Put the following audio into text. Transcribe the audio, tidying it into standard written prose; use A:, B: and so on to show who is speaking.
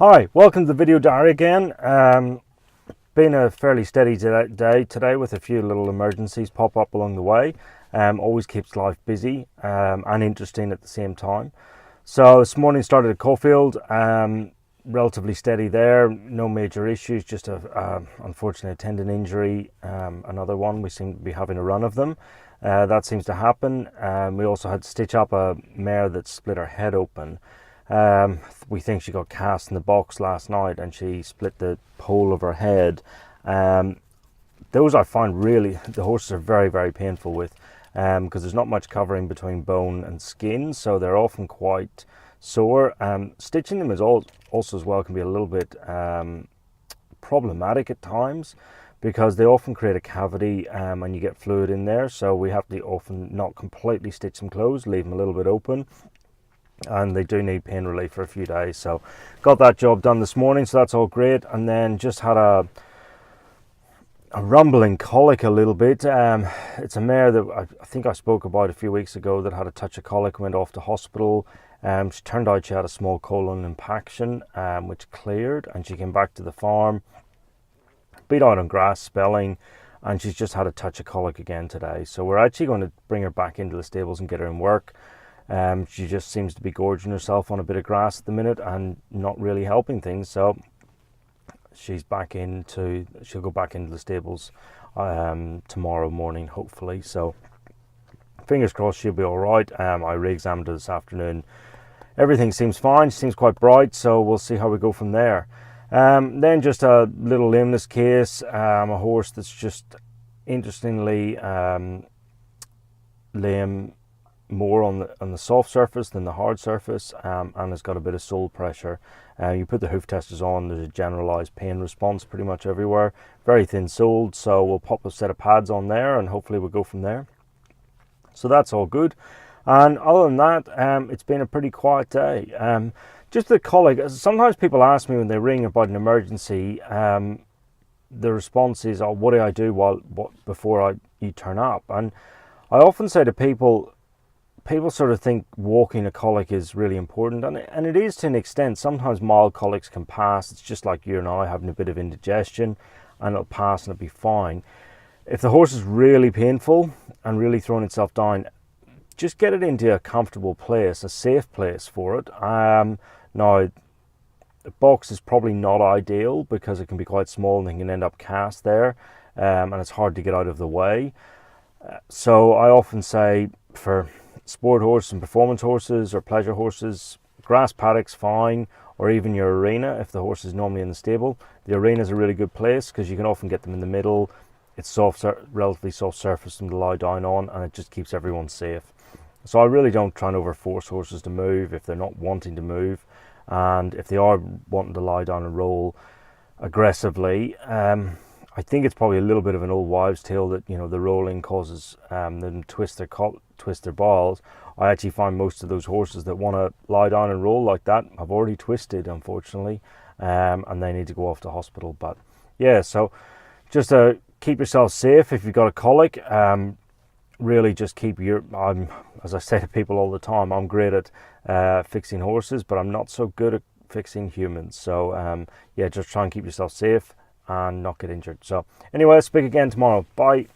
A: Hi, welcome to the video diary again. Been a fairly steady day today with a few little emergencies pop up along the way. Always keeps life busy and interesting at the same time. So this morning started at Caulfield, relatively steady there, no major issues, just unfortunately a tendon injury, another one. We seem to be having a run of them. That seems to happen. We also had to stitch up a mare that split her head open. We think she got cast in the box last night and she split the pole of her head. Those I find really, the horses are very painful with, because there's not much covering between bone and skin, so they're often quite sore. Stitching them is also as well can be a little bit problematic at times, because they often create a cavity and you get fluid in there, so we have to often not completely stitch them closed, leave them a little bit open. And they do need pain relief for a few days, so got that job done this morning, so that's all great. And then just had a rumbling colic a little bit. It's a mare that I think I spoke about a few weeks ago that had a touch of colic, went off to hospital. She turned out she had a small colon impaction, which cleared, and she came back to the farm, beat out on grass spelling, and she's just had a touch of colic again today. So we're actually going to bring her back into the stables and get her in work. She just seems to be gorging herself on a bit of grass at the minute and not really helping things, so she'll go back into the stables tomorrow morning, hopefully. So fingers crossed she'll be all right. I re-examined her this afternoon. Everything seems fine. She seems quite bright, so we'll see how we go from there. Then just a little lameness case. A horse that's just interestingly lame, more on the soft surface than the hard surface, and has got a bit of sole pressure. You put the hoof testers on, there's a generalized pain response pretty much everywhere. Very thin soled, so we'll pop a set of pads on there and hopefully we'll go from there. So that's all good. And other than that, it's been a pretty quiet day. Just the colic, sometimes people ask me when they ring about an emergency, the response is, oh, what do I do before you turn up? And I often say to people sort of think walking a colic is really important, and it is to an extent. Sometimes mild colics can pass. It's just like you and I having a bit of indigestion, and it'll pass and it'll be fine. If the horse is really painful and really throwing itself down, just get it into a comfortable place, a safe place for it. Now, the box is probably not ideal because it can be quite small and they can end up cast there, and it's hard to get out of the way. So I often say for sport horses and performance horses or pleasure horses, grass paddocks fine, or even your arena if the horse is normally in the stable. The arena is a really good place because you can often get them in the middle. It's relatively soft surface for them to lie down on, and it just keeps everyone safe. So I really don't try and overforce horses to move if they're not wanting to move, and if they are wanting to lie down and roll aggressively. I think it's probably a little bit of an old wives' tale that, you know, the rolling causes them to twist their balls. I actually find most of those horses that want to lie down and roll like that have already twisted, unfortunately, and they need to go off to hospital. But yeah, so just keep yourself safe if you've got a colic. Really just as I say to people all the time, I'm great at fixing horses, but I'm not so good at fixing humans. So yeah, just try and keep yourself safe and not get injured. So anyway, I'll speak again tomorrow. Bye.